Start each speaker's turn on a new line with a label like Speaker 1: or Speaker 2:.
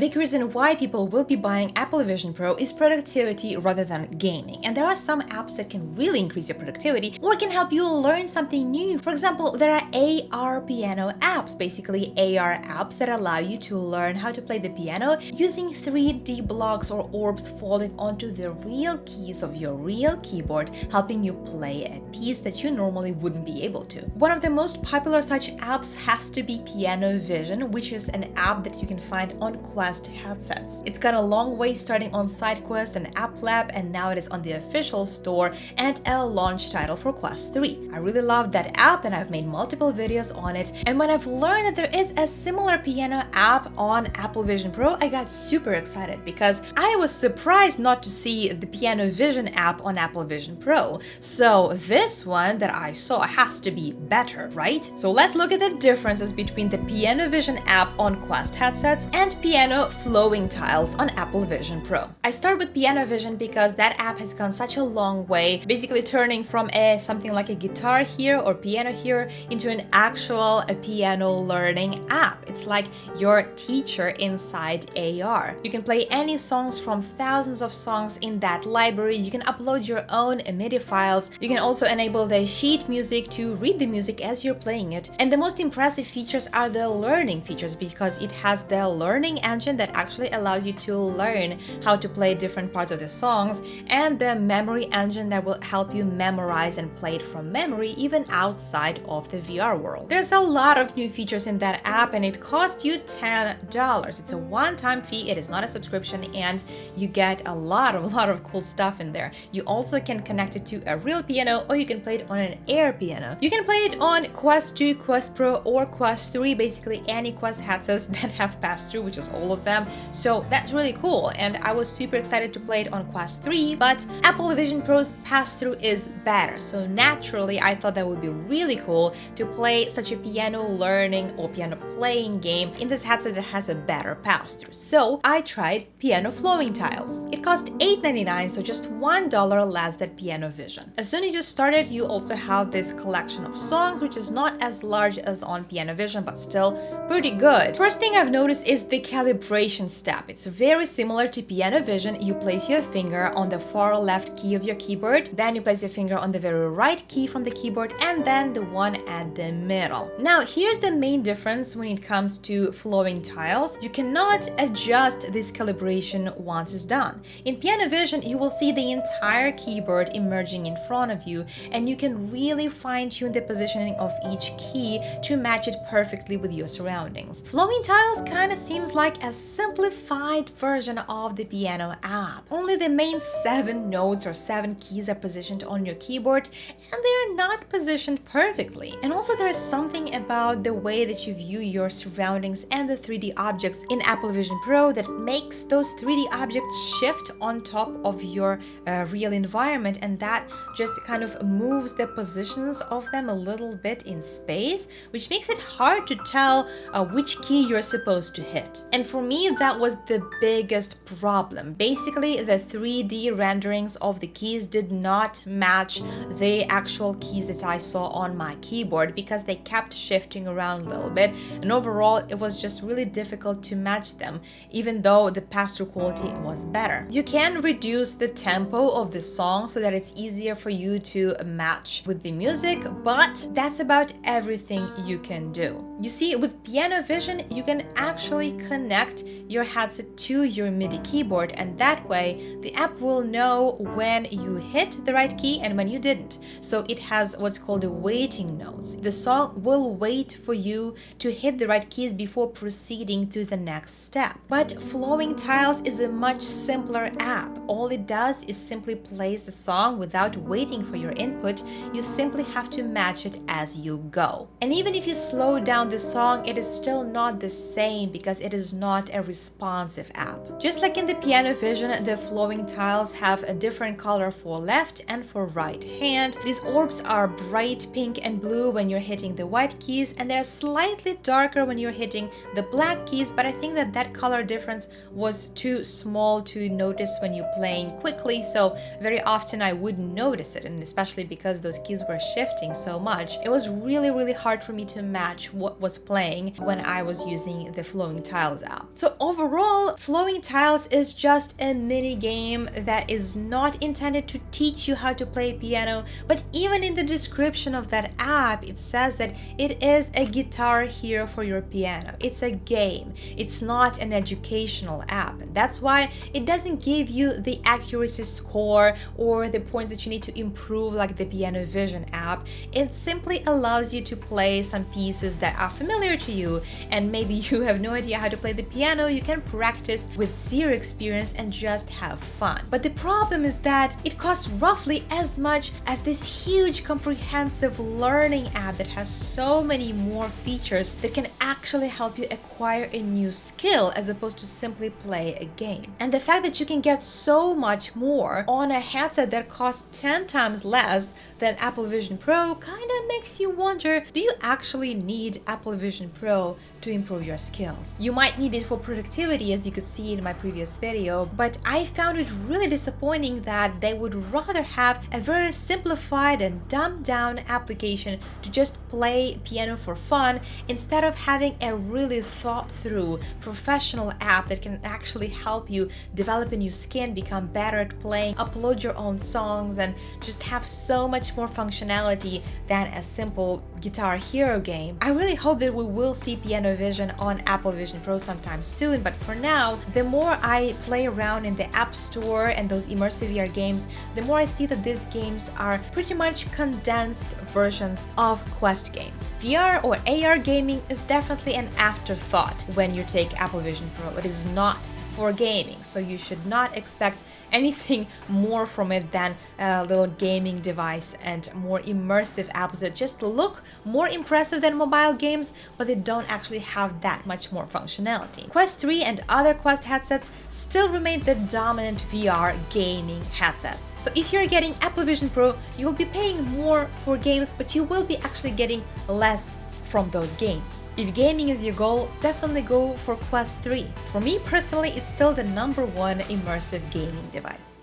Speaker 1: big reason why people will be buying Apple Vision Pro is productivity rather than gaming. And there are some apps that can really increase your productivity or can help you learn something new. For example, there are AR piano apps, basically AR apps that allow you to learn how to play the piano using 3D blocks or orbs falling onto the real keys of your real keyboard, helping you play a piece that you normally wouldn't be able to. One of the most popular such apps has to be Piano Vision, which is an app that you can find on Quest headsets. It's got a long way starting on SideQuest and App Lab, and now it is on the official store and a launch title for Quest 3. I really love that app and I've made multiple videos on it, and when I've learned that there is a similar piano app on Apple Vision Pro, I got super excited because I was surprised not to see the Piano Vision app on Apple Vision Pro. So this one that I saw has to be better, right? So let's look at the differences between the Piano Vision app on Quest headsets and piano flowing tiles on Apple Vision Pro. I start with Piano Vision because that app has gone such a long way, basically turning from something like a guitar here or piano here into an actual piano learning app. It's like your teacher inside AR. You can play any songs from thousands of songs in that library. You can upload your own MIDI files. You can also enable the sheet music to read the music as you're playing it. And the most impressive features are the learning features, because it has the learning engine that actually allows you to learn how to play different parts of the songs, and the memory engine that will help you memorize and play it from memory even outside of the VR world. There's a lot of new features in that app and it costs you $10. It's a one-time fee, it is not a subscription, and you get a lot of cool stuff in there. You also can connect it to a real piano, or you can play it on an Air piano. You can play it on Quest 2, Quest Pro, or Quest 3, basically any Quest headsets that have pass-through, which is all of them. So that's really cool, and I was super excited to play it on Quest 3, but Apple Vision Pro's pass-through is better. So naturally, I thought that would be really cool to play such a piano learning or piano playing game in this headset that has a better pass-through. So I tried Piano Flowing Tiles. It cost $8.99, so just $1 less than Piano Vision. As soon as you start it, you also have this collection of songs, which is not as large as on Piano Vision, but still pretty good. First thing I've noticed is the calibration step. It's very similar to Piano Vision. You place your finger on the far left key of your keyboard, then you place your finger on the very right key from the keyboard, and then the one at the middle. Now, here's the main difference when it comes to flowing tiles. You cannot adjust this calibration once it's done. In Piano Vision, you will see the entire keyboard emerging in front of you, and you can really fine-tune the positioning of each key to match it perfectly with your surroundings. Flowing tiles kind of seems like a simplified version of the piano app. Only the main 7 notes or 7 keys are positioned on your keyboard, and they are not positioned perfectly. And also there is something about the way that you view your surroundings and the 3D objects in Apple Vision Pro that makes those 3D objects shift on top of your real environment, and that just kind of moves the positions of them a little bit in space, which makes it hard to tell which key you're supposed to hit. And for me, that was the biggest problem. Basically, the 3D renderings of the keys did not match the actual keys that I saw on my keyboard, because they kept shifting around a little bit, and overall it was just really difficult to match them, even though the pass-through quality was better. You can reduce the tempo of the song so that it's easier for you to match with the music, but that's about everything you can do. You see, with Piano Vision, you can actually connect your headset to your MIDI keyboard, and that way the app will know when you hit the right key and when you didn't. So it has what's called a waiting notes. The song will wait for you to hit the right keys before proceeding to the next step. But Flowing Tiles is a much simpler app. All it does is simply plays the song without waiting for your input. You simply have to match it as you go. And even if you slow down the song, it is still not the same because it is not a responsive app. Just like in the Piano Vision, the Flowing Tiles have a different color for left and for right hand. These orbs are bright pink and blue when you're hitting the white keys, and they're slightly darker when you're hitting the black keys, but I think that that color difference was too small to notice when you're playing quickly, so very often I wouldn't notice it, and especially because those keys were shifting so much, it was really hard for me to match what was playing when I was using the Flowing Tiles app. So overall, Flowing Tiles is just a mini game that is not intended to teach you how to play piano, but even in the description of that app, it says that it is a Guitar Hero for your piano. It's a game. It's not an educational app. And that's why it doesn't give you the accuracy score or the points that you need to improve like the Piano Vision app. It simply allows you to play some pieces that are familiar to you, and maybe you have no idea how to play the piano. You can practice with zero experience and just have fun. But the problem is that it costs roughly as much as this huge comprehensive learning app that has so many more features that can actually help you acquire a new skill as opposed to simply play a game. And the fact that you can get so much more on a headset that costs 10 times less than Apple Vision Pro kind of makes you wonder, do you actually need Apple Vision Pro to improve your skills? You might need it for productivity, as you could see in my previous video, but I found it really disappointing that they would rather have a very simplified and dumbed down application to just play piano for fun instead of having a really thought through professional app that can actually help you develop a new skill, become better at playing, upload your own songs, and just have so much more functionality than a simple Guitar Hero game. I really hope that we will see Piano Vision on Apple Vision Pro sometime soon, but for now, the more I play around in the App Store and those immersive VR games, the more I see that these games are pretty much condensed versions of Quest games. VR or AR gaming is definitely an afterthought when you take Apple Vision Pro. It is not for gaming, so you should not expect anything more from it than a little gaming device and more immersive apps that just look more impressive than mobile games, but they don't actually have that much more functionality. Quest 3 and other Quest headsets still remain the dominant VR gaming headsets. So if you're getting Apple Vision Pro, you'll be paying more for games, but you will be actually getting less from those games. If gaming is your goal, definitely go for Quest 3. For me personally, it's still the #1 immersive gaming device.